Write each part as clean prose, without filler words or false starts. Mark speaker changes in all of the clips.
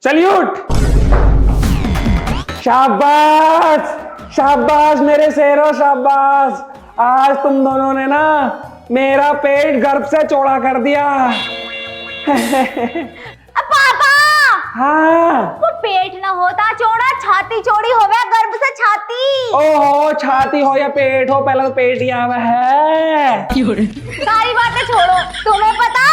Speaker 1: Salute. शाबाश शाबाश मेरे शेरों शाबाश। आज तुम दोनों ने ना मेरा पेट गर्भ से चौड़ा कर दिया।
Speaker 2: पापा
Speaker 1: हाँ
Speaker 2: वो पेट ना होता चौड़ा, छाती चौड़ी हो गया, गर्भ से छाती।
Speaker 1: ओहो, छाती हो या पेट हो, पहले तो पेट ही आवा है।
Speaker 2: सारी बातें छोड़ो, तुम्हें पता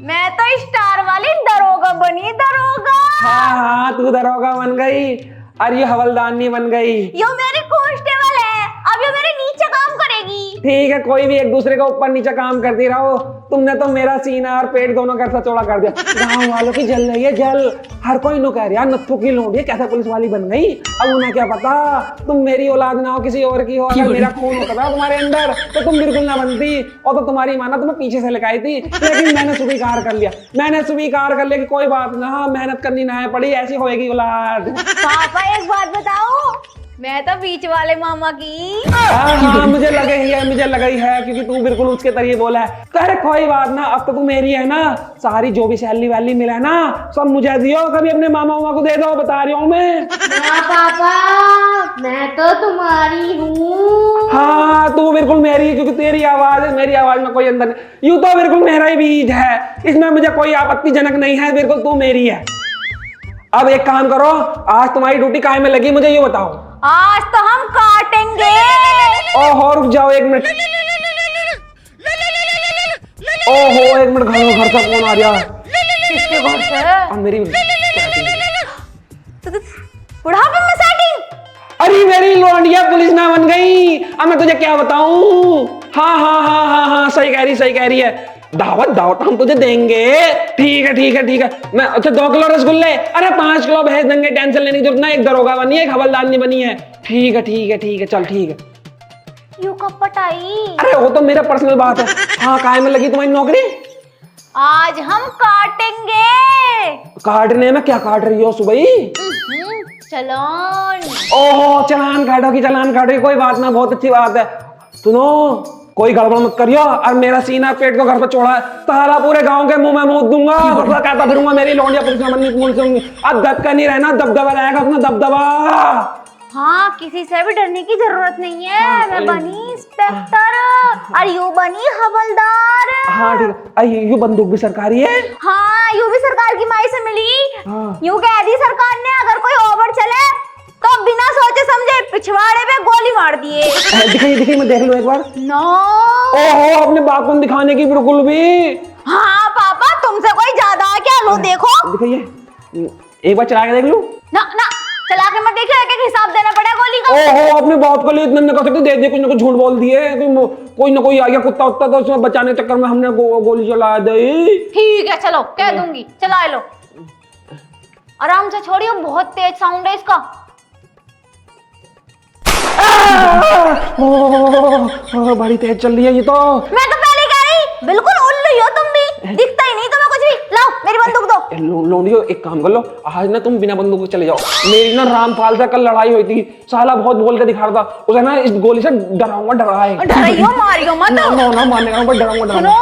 Speaker 2: मैं तो स्टार वाली दरोगा बनी, दरोगा।
Speaker 1: हाँ हाँ, तू दरोगा बन गई और ये हवलदारनी बन गई।
Speaker 2: यो मेरी कांस्टेबल है, अब ये मेरे नीचे काम करेगी।
Speaker 1: ठीक है, कोई भी एक दूसरे के ऊपर नीचे काम करती रहो। तुमने तो मेरा सीना और पेट दोनों का ऐसा चौड़ा कर दिया। गांव वालों की जल रही है जल। हर कोई नु कह रहा नत्थु की लोंडी कैसे पुलिस वाली बन गई। अब उन्हें क्या पता तुम मेरी औलाद ना हो, किसी और की हो। अगर मेरा खून होता था तुम्हारे अंदर तो तुम बिल्कुल ना बनती। और तो तुम्हारी माना तुम्हें पीछे से लगाई थी, लेकिन मैंने स्वीकार कर लिया। मैंने स्वीकार कर लिया कि कोई बात ना, मेहनत करनी ना है पड़ी, ऐसी होएगी औलाद।
Speaker 2: पापा एक बात बताओ, मैं तो बीच वाले मामा की।
Speaker 1: हाँ, मुझे लगा ही है क्योंकि तू बिल्कुल उसके तरीके बोला है। कर कोई बात ना, अब तो तू मेरी है ना। सारी जो भी सैलरी वैली मिला है ना सब मुझे दियो, कभी अपने मामा उमा को दे दो, बता रही हूँ मैं।
Speaker 3: हाँ पापा, मैं तो तुम्हारी हूँ।
Speaker 1: हाँ तू बिल्कुल मेरी, क्योंकि तेरी आवाज है, मेरी आवाज में कोई अंदर नहीं। यूं तो बिल्कुल मेरा ही बीज है, इसमें मुझे कोई आपत्तिजनक नहीं है। बिल्कुल तू मेरी है। अब एक काम करो, आज तुम्हारी ड्यूटी काहे में लगी मुझे ये बताओ।
Speaker 2: आज तो हम काटेंगे।
Speaker 1: ओहो रुक जाओ एक मिनट। ओहो एक मिनट, घर का फोन आ गया।
Speaker 2: किसके घर से?
Speaker 1: अब मेरी
Speaker 2: बुढ़ापे में सेटिंग।
Speaker 1: अरे मेरी लौंडिया पुलिस ना बन गई। अब मैं तुझे क्या बताऊं। हाँ हाँ हाँ हाँ हाँ, सही कह रही है। दावत हम तुझे देंगे। ठीक है। मैं अच्छा 2 किलो रसगुल्ले, अरे 5 किलो भेज देंगे, टेंशन लेने की जरूरत नहीं। एक दरोगा बनी है, एक हवलदारनी बनी है। ठीक है, चल ठीक है।
Speaker 2: यू कब पटाई?
Speaker 1: अरे वो तो मेरा पर्सनल बात है। हाँ, काहे में लगी तुम्हारी नौकरी?
Speaker 2: आज हम काटेंगे।
Speaker 1: काटने में क्या काट रही हो सुबह ही?
Speaker 2: चलान।
Speaker 1: ओहो, चलान काटोगी, कोई बात ना, बहुत अच्छी बात है। सुनो, कोई गड़बड़ मत करियो। और मेरा सीना पेट को घर पर चौड़ा है, ताला पूरे गांव के मुंह में मूत दूंगा। मतलब कहता फिरूंगा मेरी लौंडिया पुलिस में बननी। अब दब का नहीं रहना, दबदबा रहेगा अपना, दबदबा।
Speaker 2: हाँ, किसी से भी डरने की जरूरत नहीं है। मैं बनी इंस्पेक्टर और यू बनी हवलदार।
Speaker 1: हाँ ठीक है। अरे यू बंदूक भी सरकारी है?
Speaker 2: हाँ, यू भी सरकार की माई से मिली।
Speaker 1: हाँ।
Speaker 2: यू कह दी सरकार ने अगर कोई ओवर चले तो बिना सोचे समझे पिछवाड़े पे गोली मार दिए।
Speaker 1: दिखाइए, मैं देख लूं एक बार।
Speaker 2: नो।
Speaker 1: ओहो, अपने बाप को दिखाने की बिल्कुल भी।
Speaker 2: हाँ पापा, तुमसे कोई ज्यादा है क्या? लो देखो।
Speaker 1: दिखाइए, एक बार चला के देख लूं।
Speaker 2: ना चला के मत देखिए, एक हिसाब देना पड़ेगा गोली का।
Speaker 1: ओहो, अपने बाप को लिए इतने न कर सकते, दे कुछ न कुछ झूठ बोल दिए। कोई न कोई आ गया कुत्ता उत्ता, तो उसमें बचाने के चक्कर में हमने गोली चला दी।
Speaker 2: ठीक है, चलो कह दूंगी, चला लो। आराम से छोड़िए, बहुत तेज साउंड है इसका।
Speaker 1: बड़ी तेज चल रही है ये तो।
Speaker 2: मैं तो पहले कह रही, बिल्कुल उल्लू हो तुम भी, दिखता ही नहीं तुम्हें कुछ भी। लाओ मेरी बंदूक दो।
Speaker 1: लोंडियो एक काम कर लो, आज ना तुम बिना बंदूक के चले जाओ। मेरी ना रामपाल से कल लड़ाई हुई थी, साला बहुत बोल के दिखा रहा था। उसे ना इस गोली से डराए।
Speaker 2: डराइयो मारियो मत।
Speaker 1: ना मारने का, डराऊंगा।
Speaker 2: सुनो,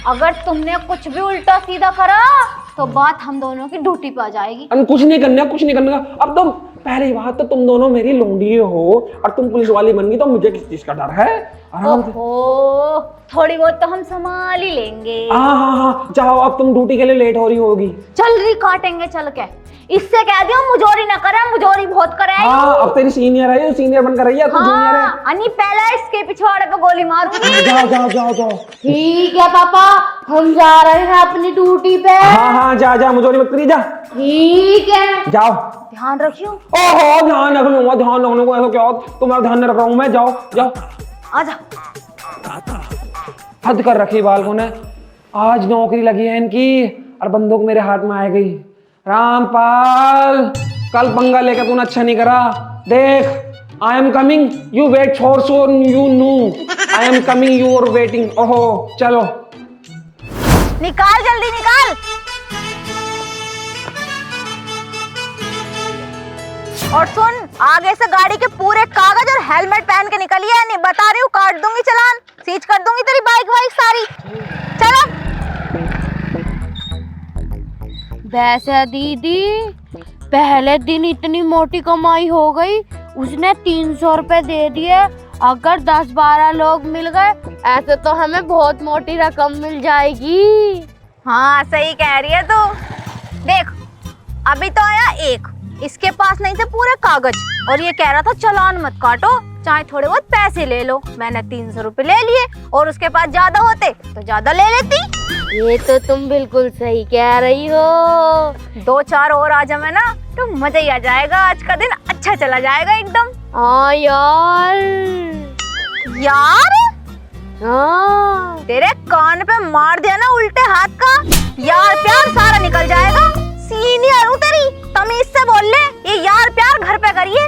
Speaker 2: अगर तुमने कुछ भी उल्टा सीधा करा तो बात हम दोनों की ड्यूटी पे आ जाएगी।
Speaker 1: कुछ नहीं करना। अब तो पहली बात तो तुम दोनों मेरी लोंडी हो और तुम पुलिस वाली बन गई, तो मुझे किस चीज का डर है? आराम से।
Speaker 2: ओहो, थोड़ी बहुत तो हम संभाल ही लेंगे।
Speaker 1: हाँ, जाओ, अब तुम ड्यूटी के लिए लेट हो रही होगी।
Speaker 2: चल रही काटेंगे चल के। इससे कह दियो मुजोरी ना करे, मुजोरी बहुत करे।
Speaker 1: हाँ, अब तेरी सीनियर है, सीनियर बनकर रही है, तू जूनियर है।
Speaker 2: अनि पहले इसके पिछवाड़े पे गोली मारूंगी।
Speaker 1: जाओ।
Speaker 3: ठीक है पापा, हम जा रहे हैं अपनी ड्यूटी पे।
Speaker 1: हाँ, जा, मुझे मत करिए, जा।
Speaker 3: ठीक है,
Speaker 1: जाओ।
Speaker 2: ध्यान रखियो।
Speaker 1: ओहो, ध्यान रख लूंगा, ऐसा क्या हो, तुम्हारा ध्यान नहीं रख रहा हूँ मैं। जाओ।
Speaker 2: आजा।
Speaker 1: हद कर रखी बालकों ने। आज नौकरी लगी है इनकी और बंदूक मेरे हाथ में आ गई। रामपाल, कल पंगा लेकर तूने अच्छा नहीं करा। देख, I am coming, you wait for son, you know I am coming, you are waiting. ओहो, चलो
Speaker 2: निकाल, जल्दी निकाल। और सुन, आगे से गाड़ी के पूरे कागज और हेलमेट पहन के निकलिए, नहीं बता रही हूँ, काट दूंगी चालान, सीज कर दूंगी तेरी बाइक वाइक सारी। चलो।
Speaker 3: वैसे दीदी पहले दिन इतनी मोटी कमाई हो गई, उसने 300 रुपए दे दिए। अगर 10-12 लोग मिल गए ऐसे तो हमें बहुत मोटी रकम मिल जाएगी।
Speaker 2: हाँ सही कह रही है तू। देख अभी तो आया एक, इसके पास नहीं थे पूरे कागज और ये कह रहा था चालान मत काटो, चाहे थोड़े बहुत पैसे ले लो। मैंने 300 रुपए ले लिए और उसके पास ज्यादा होते तो ज्यादा ले लेती।
Speaker 3: ये तो तुम बिल्कुल सही कह रही हो।
Speaker 2: 2-4 और आ जाए ना तो मजा ही आ जाएगा, आज का दिन अच्छा चला जाएगा एकदम।
Speaker 3: हाँ यार।
Speaker 2: यार
Speaker 3: हाँ
Speaker 2: तेरे कान पे मार दिया ना उल्टे हाथ का, यार प्यार सारा निकल जाएगा। सीनियर हूँ तेरी, तमीज से बोल ले, ये यार प्यार घर पे करिए।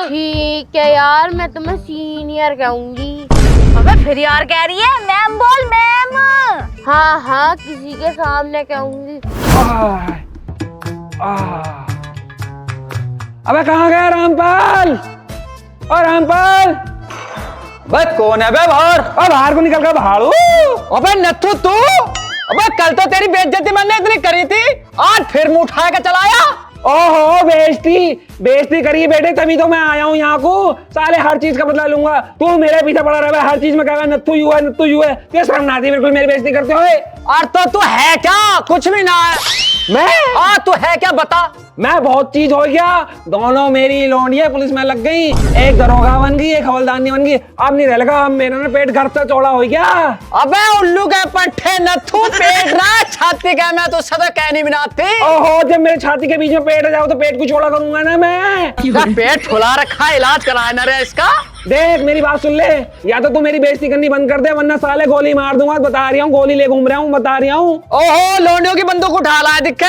Speaker 3: ठीक है यार, मैं तुम्हें सीनियर कहूंगी।
Speaker 2: अबे फिर यार कह रही है, मैम बोल मैम।
Speaker 3: हाँ हाँ किसी के सामने कहूंगी।
Speaker 1: अबे कहाँ गया रामपाल? और रामपाल
Speaker 4: बे कौन है बे बाहर?
Speaker 1: और बाहर को निकल कर भाड़ू।
Speaker 4: अबे नथु तू, अबे कल तो तेरी बेइज्जती मैंने इतनी करी थी, आज फिर मुंह उठा के चलाया।
Speaker 1: ओहो बेइज्जती करी बेटे, तभी तो मैं आया हूँ यहाँ को। साले हर चीज का बदला लूंगा। तू मेरे पीछे पड़ा रहा है, हर चीज में कह नत्थु यू है। क्या शर्म आती है बिल्कुल मेरी बेइज्जती करते हुए?
Speaker 4: और तो तू है क्या? कुछ भी ना है।
Speaker 1: मैं
Speaker 4: तू है क्या बता?
Speaker 1: मैं बहुत चीज हो गया। दोनों मेरी लौंडियां पुलिस में लग गई, एक दरोगा बन गई, एक हवलदारनी बन गई। अब नहीं रह लगा, अब मेरा ना पेट घर से चौड़ा हो गया।
Speaker 4: अबे उल्लू के पट्टे नथु, पेट ना छाती का मैं तो सदा कहनी बनाती।
Speaker 1: ओहो जब मेरे छाती के बीच में पेट आ जाओ तो पेट को चौड़ा करूंगा ना मैं।
Speaker 4: पेट फुला रखा, इलाज कराया ना रे इसका।
Speaker 1: देख मेरी बात सुन ले, या तो तू मेरी बेइज्जती करनी बंद कर दे वरना साले गोली मार दूंगा। बता रही हूँ, गोली ले घूम रहा हूँ, बता रही हूँ।
Speaker 4: ओहो लोंडियों की बंदूक उठा ला दिखे।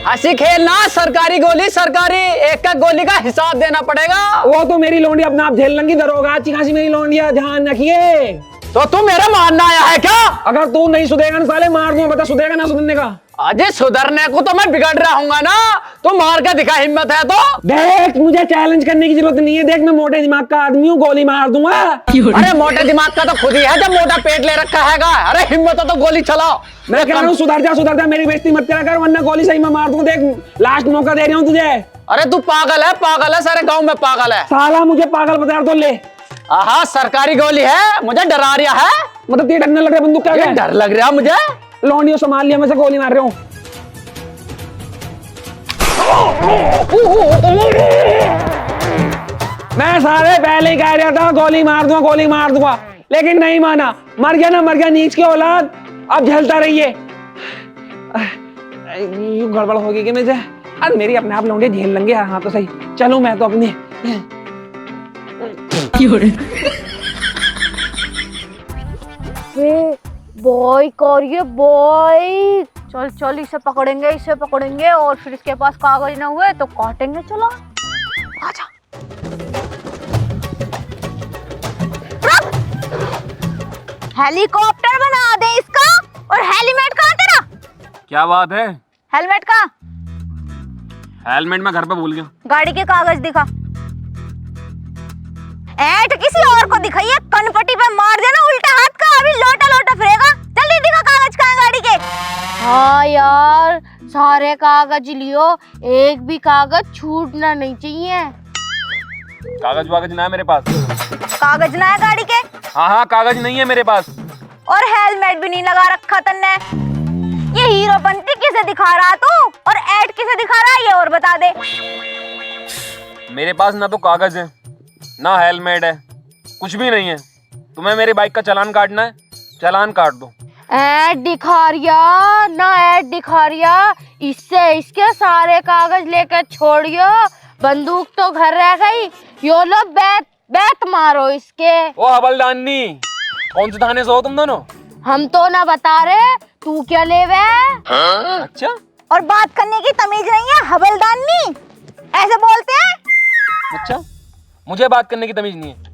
Speaker 4: हंसी खेलना, सरकारी गोली सरकारी, एक गोली का हिसाब देना पड़ेगा।
Speaker 1: वो तो मेरी लौंडिया अपने आप झेल लेंगी, दरोगा अच्छी खासी मेरी लौंडिया, ध्यान रखिए।
Speaker 4: तो तू मेरा मानना आया है क्या?
Speaker 1: अगर तू नहीं सुधेगा ना साले मार दूंगा, बता सुधेगा ना सुधरने का?
Speaker 4: अजय सुधरने को तो मैं बिगड़ रहा हूँ ना, तो मार के दिखा हिम्मत है तो।
Speaker 1: देख मुझे चैलेंज करने की जरूरत नहीं है, देख मैं मोटे दिमाग का आदमी हूँ, गोली मार दूंगा।
Speaker 4: अरे मोटे दिमाग का तो खुद ही है जब मोटा पेट ले रखा हैगा। अरे हिम्मत हो तो गोली चलाओ।
Speaker 1: मैं कह रहा हूँ सुधर जा, मेरी बेइज्जती मत करा कर वरना गोली सही में मार दूंगा। देख लास्ट मौका दे रही हूँ तुझे।
Speaker 4: अरे तू पागल है, सारे गाँव में पागल है।
Speaker 1: साला मुझे पागल बता तो ले।
Speaker 4: हाँ सरकारी गोली है, मुझे डरा रहा है।
Speaker 1: मतलब तेरे डरने लग रहा है बंदूक क्या?
Speaker 4: डर लग रहा मुझे।
Speaker 1: लौंडियों संभाल लिया, मैं से गोली मार रहा हूँ। मैं सारे पहले ही कह रहा था गोली मार दूंगा, लेकिन नहीं माना। मर गया नीच की औलाद। अब झेलता रहिए। यूं गड़बड़ होगी कि मुझे आज मेरी अपने आप लौंडे झेल लेंगे। हाँ तो सही, चलूं मैं तो अपनी।
Speaker 2: बॉय करिए बॉय। चल चल इसे पकड़ेंगे और फिर इसके पास कागज ना हुए तो काटेंगे। चलो आजा। हेलीकॉप्टर बना दे इसका। और हेलमेट कहाँ तेरा?
Speaker 5: क्या बात है?
Speaker 2: हेलमेट का
Speaker 5: हेलमेट मैं घर पे भूल गया।
Speaker 2: गाड़ी के कागज दिखा। ऐट किसी और को दिखाइए, कनपट्टी पे मार देना उल्टा हाथ का, अभी लोटा फिरेगा। जल्दी दिखा कागज कहाँ गाड़ी के।
Speaker 3: हाँ यार सारे कागज लियो, एक भी कागज छूटना नहीं चाहिए।
Speaker 5: कागज वागज ना है मेरे पास।
Speaker 2: कागज ना है गाड़ी के?
Speaker 5: हाँ कागज नहीं है मेरे पास।
Speaker 2: और हेलमेट भी नहीं लगा रखा तन्ने। ये हीरोपंती किसे दिखा रहा तू और ऐड किसे दिखा रहा है, ये और बता दे।
Speaker 5: मेरे पास ना तो कागज है ना हेलमेट है, कुछ भी नहीं है। तुम्हें मेरी बाइक का चालान काटना है, चालान काट दो।
Speaker 3: ऐड दिखा रिया, इससे इसके सारे कागज लेकर छोड़ियो। बंदूक तो घर रह गई, यो लो बैट मारो इसके।
Speaker 5: ओ हवलदारनी, कौन से थाने से हो तुम दोनों?
Speaker 3: हम तो ना बता रहे, तू क्या लेवे?
Speaker 5: अच्छा,
Speaker 2: और बात करने की तमीज नहीं है हवलदारनी, ऐसे बोलते हैं?
Speaker 5: अच्छा मुझे बात करने की तमीज नहीं है।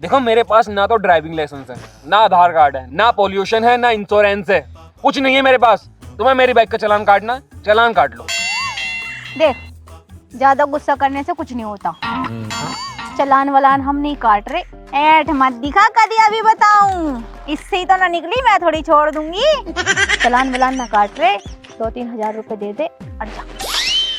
Speaker 5: देखो मेरे पास ना तो ड्राइविंग लाइसेंस है, ना आधार कार्ड है, ना पॉल्यूशन है, ना इंश्योरेंस है, कुछ नहीं है मेरे पास। तुम्हें मेरी बाइक का चालान काटना है, चालान काट लो।
Speaker 2: देख ज्यादा गुस्सा करने से कुछ नहीं होता। चालान वालान हम नहीं काट रहे, ऐठ मत दिखा कभी, अभी बताऊं। इससे ही तो ना निकली, मैं थोड़ी छोड़ दूंगी। चालान वालान ना काट रहे, 2-3 हजार रुपए दे दे, अरे जा।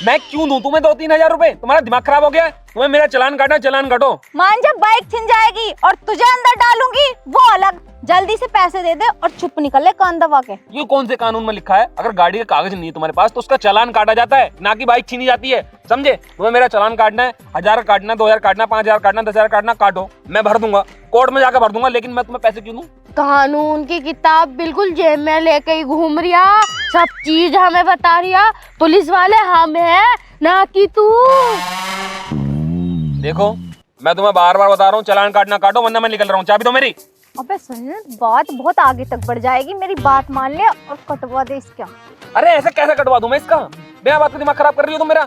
Speaker 5: मैं क्यों दूं तुम्हें 2-3 हजार रुपए? तुम्हारा दिमाग खराब हो गया है? तुम्हें मेरा चालान काटना, चालान काटो।
Speaker 2: मान जब बाइक छिन जाएगी और तुझे अंदर डालूंगी वो अलग। जल्दी से पैसे दे दे और चुप निकल ले कान दबा के।
Speaker 5: ये कौन से कानून में लिखा है अगर गाड़ी का कागज नहीं है तुम्हारे पास तो उसका चालान काटा जाता है, ना कि बाइक छीनी जाती है, समझे? तुम्हें मेरा चालान काटना है, 1000 काटना, 2000 काटना, 5000 काटना, 10000 काटना, काटो, मैं भर दूंगा, कोर्ट में जाकर भर दूंगा, लेकिन मैं तुम्हें पैसे क्यों दूं?
Speaker 3: कानून की किताब बिल्कुल जेब में लेके ही घूम रिया, सब चीज हमें बता रिया। पुलिस वाले हम हैं ना कि तू।
Speaker 5: देखो मैं तुम्हें बार बार बता रहा हूँ, चालान काटना काटो वरना मैं निकल रहा हूँ। चाबी दो मेरी।
Speaker 2: अबे सुन, बात बहुत आगे तक बढ़ जाएगी, मेरी बात मान ले और कटवा दे इसका।
Speaker 5: अरे ऐसे कैसे कटवा दूं मैं इसका? बिना बात का दिमाग खराब कर रही हो तुम मेरा।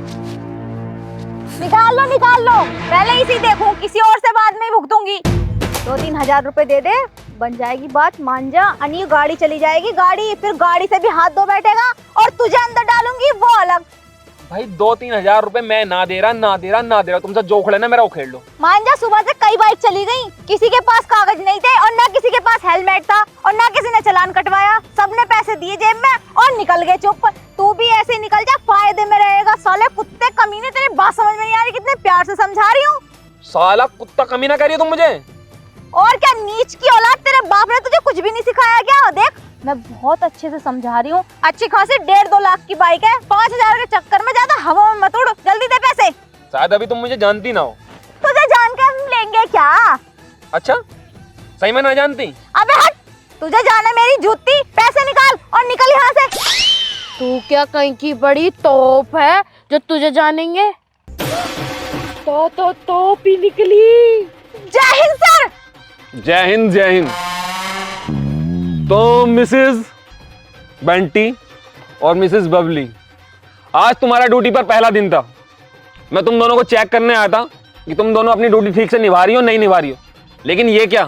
Speaker 2: निकाल लो निकाल लो, पहले इसी देखूं, किसी और से बाद में ही भुगतूंगी। 2-3 हजार रुपए दे दे, बन जाएगी बात, मान जा। अनि गाड़ी चली जाएगी, गाड़ी फिर गाड़ी से भी हाथ धो बैठेगा और तुझे अंदर डालूंगी वो अलग।
Speaker 5: भाई 2-3 हजार रुपए मैं ना दे रहा, तुमसे जो खड़े ना मेरा वो खेल लो।
Speaker 2: मान जा, सुबह से कई बाइक चली गई, किसी के पास कागज नहीं थे और ना किसी के पास हेलमेट था और ना किसी ने चालान कटवाया, सबने पैसे दिए जेब में और निकल गए चुप। तू भी ऐसे निकल जा, फायदे में रहेगा। साले कुत्ते कमीने, तेरी बात समझ में नहीं आ रही, कितने प्यार से समझा रही हूँ।
Speaker 5: साला कुत्ता कमीना कह रही हो तुम मुझे?
Speaker 2: और क्या नीच की औलाद, तेरे बाप ने तुझे कुछ भी नहीं सिखाया क्या? देख मैं बहुत अच्छे से समझा रही हूँ, अच्छी खासी 1.5-2 लाख की बाइक है, 5000 के चक्कर में ज्यादा हवा में मत उड़, जल्दी दे पैसे।
Speaker 5: शायद अभी तुम मुझे जानती ना हो।
Speaker 2: तुझे जान के हम लेंगे क्या?
Speaker 5: अच्छा सही में ना जानती?
Speaker 2: अबे हट, तुझे जाना मेरी जूती, पैसे निकाल और निकल यहाँ से।
Speaker 3: तू क्या कहीं की बड़ी तोप है जो तुझे जानेंगे? तो तोप ही निकली।
Speaker 2: जय हिंद सर।
Speaker 5: जय हिंद जय हिंद। तो मिसेस बंटी और मिसेस बबली, आज तुम्हारा ड्यूटी पर पहला दिन था। मैं तुम दोनों को चेक करने आया था कि तुम दोनों अपनी ड्यूटी ठीक से निभा रही हो नहीं निभा रही हो, लेकिन ये क्या,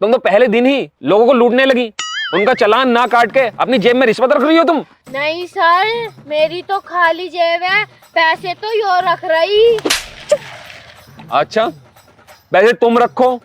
Speaker 5: तुम तो पहले दिन ही लोगों को लूटने लगी, उनका चालान ना काट के अपनी जेब में रिश्वत रख रही हो तुम।
Speaker 3: नहीं सर, मेरी तो खाली जेब है, पैसे तो यो रख रही।
Speaker 5: अच्छा पैसे तुम रखो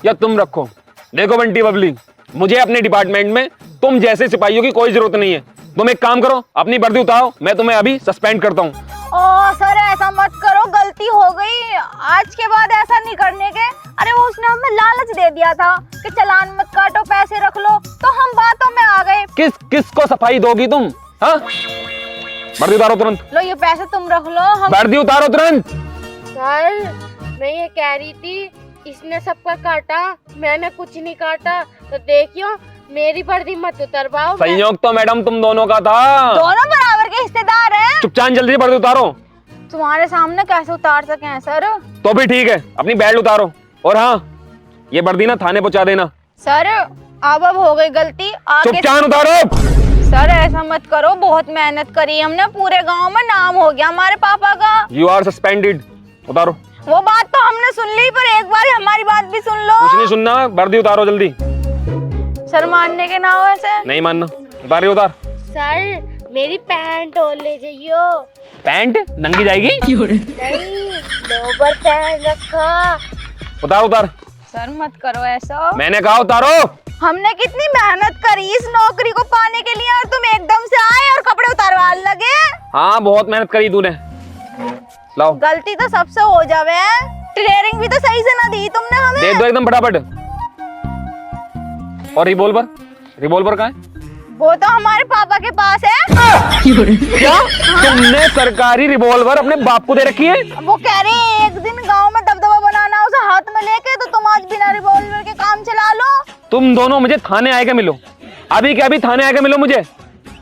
Speaker 5: या तुम रखो, देखो बंटी बबली, मुझे अपने डिपार्टमेंट में तुम जैसे सिपाहियों की कोई जरूरत नहीं है। तुम एक काम करो, अपनी वर्दी उतारो, मैं तुम्हें अभी सस्पेंड करता हूँ।
Speaker 2: ओ सर ऐसा मत करो, गलती हो गई, आज के बाद ऐसा नहीं करने के। अरे वो उसने हमें लालच दे दिया था कि चालान मत काटो पैसे रख लो, तो हम बातों में आ गए।
Speaker 5: किस को सफाई दोगी तुम? हाँ वर्दी उतारो तुरंत।
Speaker 2: लो ये पैसे तुम रख लो। हम
Speaker 5: वर्दी उतारो तुरंत।
Speaker 3: सर मैं ये कह रही थी, इसने सबका काटा, मैंने कुछ नहीं काटा, तो देखियो मेरी वर्दी मत उतरवाओ।
Speaker 5: संयोग तो मैडम तुम दोनों का था,
Speaker 2: दोनों बराबर के हिस्सेदार हैं।
Speaker 5: चुपचाप जल्दी से वर्दी उतारो।
Speaker 2: तुम्हारे सामने कैसे उतार सके हैं सर?
Speaker 5: तो भी ठीक है, अपनी बेल्ट उतारो, और हाँ ये वर्दी ना थाने पहुंचा देना।
Speaker 2: सर अब हो गई गलती, आगे
Speaker 5: चुपचाप उतारो।
Speaker 2: सर ऐसा मत करो, बहुत मेहनत करी हमने, पूरे गांव में नाम हो गया हमारे पापा का।
Speaker 5: You are suspended. उतारो।
Speaker 2: वो बात तो हमने सुन ली, पर एक बार हमारी बात भी सुन लो।
Speaker 5: कुछ नहीं सुनना, वर्दी उतारो जल्दी।
Speaker 2: सर मानने के ना हो ऐसे।
Speaker 5: नहीं मानना, उतार उतार।
Speaker 3: सर मेरी पैंट और ले जाइयो।
Speaker 5: पैंट नंगी जाएगी?
Speaker 3: नहीं, लोवर पहन रखा।
Speaker 5: उतार उतार।
Speaker 2: सर मत करो ऐसा,
Speaker 5: मैंने कहा उतारो।
Speaker 2: हमने कितनी मेहनत करी इस नौकरी को पाने के लिए और तुम एकदम से आए और कपड़े उतारवा लगे।
Speaker 5: हाँ बहुत मेहनत करी तूने, लाओ।
Speaker 2: गलती तो सबसे हो जावे, ट्रेनिंग भी तो सही से ना दी तुमने हमें।
Speaker 5: दे दो एकदम फटाफट। और रिवॉल्वर, रिवॉल्वर कहाँ है?
Speaker 2: वो तो हमारे पापा के पास है।
Speaker 5: क्या तुमने सरकारी रिवॉल्वर अपने बाप को दे रखी है?
Speaker 2: वो कह रहे हैं एक दिन गांव में दबदबा बनाना उसे हाथ में लेके, तो तुम आज बिना रिवॉल्वर के काम चला लो। तुम
Speaker 5: दोनों मुझे थाने आए के मिलो, अभी के अभी थाने आए के मिलो मुझे।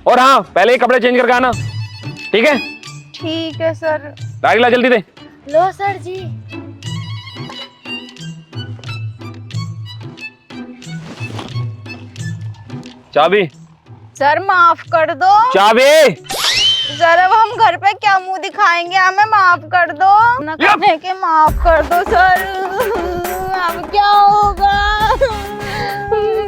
Speaker 5: और हाँ पहले ही कपड़े चेंज करके आना, ठीक है?
Speaker 2: ठीक है सर।
Speaker 5: गाड़ी ला जल्दी दे।
Speaker 3: लो सर जी।
Speaker 5: चाबी।
Speaker 2: सर माफ कर दो।
Speaker 5: चाबी।
Speaker 2: सर अब हम घर पे क्या मुंह दिखाएंगे, हमें माफ कर दो न करने के, माफ कर दो सर। अब क्या होगा?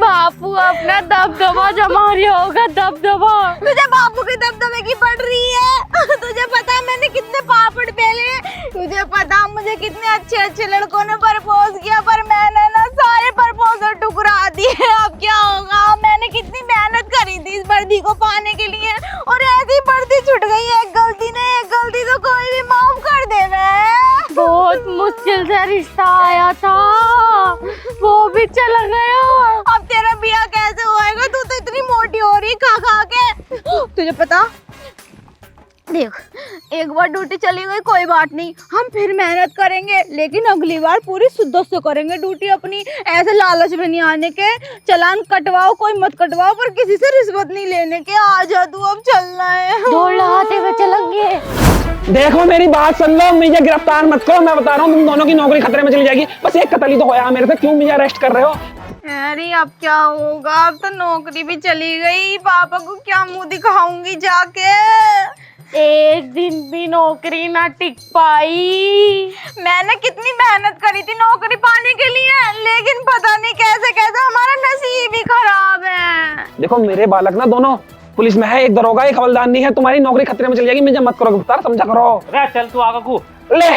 Speaker 3: बापू अपना दबदबा जमा रहा होगा, दबदबा।
Speaker 2: तुझे बापू के दबदबे की पड़ रही है? तुझे पता है मैंने कितने पापड़ बेले, तुझे पता मुझे कितने अच्छे अच्छे लड़कों ने प्रपोज किया, पर मैंने ना सारे प्रपोजल ठुकरा दिए। अब क्या होगा? मैंने कितनी मेहनत करी थी इस वर्दी को पाने के लिए और ऐसी वर्दी छूट गई है, एक गलती माफ कर दे मैं।
Speaker 3: बहुत मुश्किल से रिश्ता आया था, वो भी चला गया।
Speaker 2: अब तेरा बिया कैसे होएगा? तू तो इतनी मोटी हो रही खा खा के। तुझे पता, देख एक बार ड्यूटी चली गई कोई बात नहीं, हम फिर मेहनत करेंगे, लेकिन अगली बार पूरी शुद्ध से करेंगे ड्यूटी अपनी। ऐसे लालच में नहीं आने के, चालान कटवाओ कोई मत कटवाओ, पर किसी से रिश्वत नहीं लेने के। आजा तू, अब चलना है।
Speaker 3: दौड़ लगाते हुए चलेंगे।
Speaker 1: देखो मेरी बात सुन लो, मुझे गिरफ्तार मत करो, मैं बता रहा हूँ तुम दोनों की नौकरी खतरे में चली जाएगी। बस एक कत्ल ही तो होया मेरे से, क्यों मुझे अरेस्ट कर रहे हो?
Speaker 2: अरे अब क्या होगा? अब तो नौकरी भी चली गई, पापा को क्या मुंह दिखाऊंगी जाके?
Speaker 3: एक दिन भी नौकरी ना टिक पाई।
Speaker 2: मैंने कितनी मेहनत करी थी नौकरी पाने के लिए, लेकिन पता नहीं कैसे कैसे हमारा नसीब ही खराब है।
Speaker 1: देखो मेरे बालक ना दोनों पुलिस में है, एक दरोगा एक हवलदार नहीं है, तुम्हारी नौकरी खतरे में चली जाएगी। मुझे मत करो गिरफ्तार, समझा करो।
Speaker 6: अरे चल तू आगा को।
Speaker 1: ले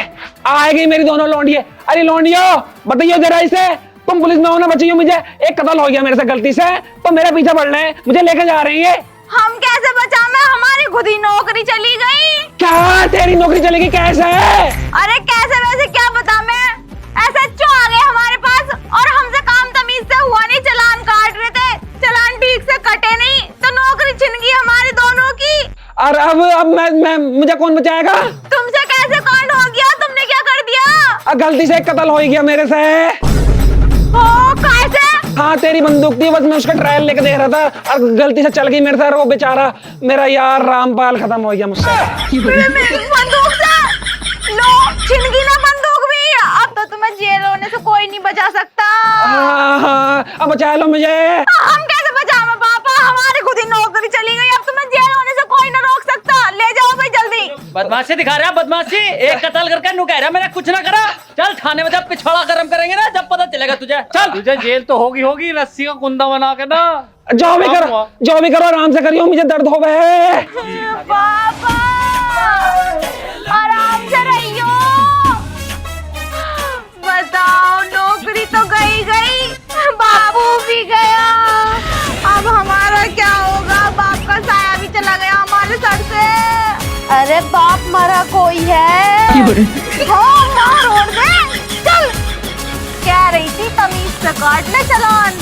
Speaker 1: आएगी मेरी दोनों लौंडिये। अरे लौंडियो बताइए जरा इसे, तुम पुलिस में हो ना बचियो, मुझे एक कत्ल हो गया मेरे से गलती से, तो मेरा पीछा पड़ रहे हैं, मुझे लेके जा रही है।
Speaker 2: हम कैसे बचा? मैं हमारी खुद ही नौकरी चली गई।
Speaker 1: क्या तेरी नौकरी चलेगी? कैसे?
Speaker 2: अरे कैसे वैसे क्या बता मैं, ऐसे चो आ गए हमारे पास और हमसे काम तमीज से हुआ नहीं, चालान काट रहे थे, चालान ठीक से कटे नहीं, तो नौकरी छिन गई हमारी दोनों की।
Speaker 1: और अब मैं मुझे कौन बचाएगा?
Speaker 2: तुमसे कैसे कांड हो गया? तुमने क्या कर दिया?
Speaker 1: गलती से एक कत्ल हो गया मेरे से।
Speaker 2: ओ कैसे?
Speaker 1: हाँ तेरी बंदूक थी, बस मैं उसका ट्रायल लेके देख रहा था और गलती से चल गई मेरे से। वो बेचारा मेरा यार रामपाल खत्म हो गया मुझसे।
Speaker 2: मेरी बंदूक से लो छिन गई ना बंदूक भी। अब तो तुम्हें जेल होने से कोई नहीं बचा सकता।
Speaker 1: हाँ अब बचा लो मुझे।
Speaker 2: हम कैसे बचावे पापा? हमारी खुद ही नौकरी चली गई, अब तुम्हें जेल होने से कोई ना रोक सकता। ले जाओ भाई जल्दी।
Speaker 4: बदमाशी दिखा रहा है, बदमाशी। एक कत्ल करके नु कह रहा मैंने कुछ ना करा। चल थाने में जब पिछवाड़ा गरम करेंगे ना, जब पता चलेगा तुझे। चल
Speaker 6: तुझे जेल तो होगी, रस्सी का कुंदा बना के ना।
Speaker 1: जो भी करो आराम से करियो, मुझे दर्द हो गए।
Speaker 2: पापा आराम से रहियो। बताओ नौकरी तो गई गई, बाबू भी गया, अब हमारा क्या होगा? बाप का साया भी चला गया हमारे सर से।
Speaker 3: अरे बाप मरा कोई है।
Speaker 2: हाँ मार और दे। चल कह रही थी तमीज से काट ले चालान।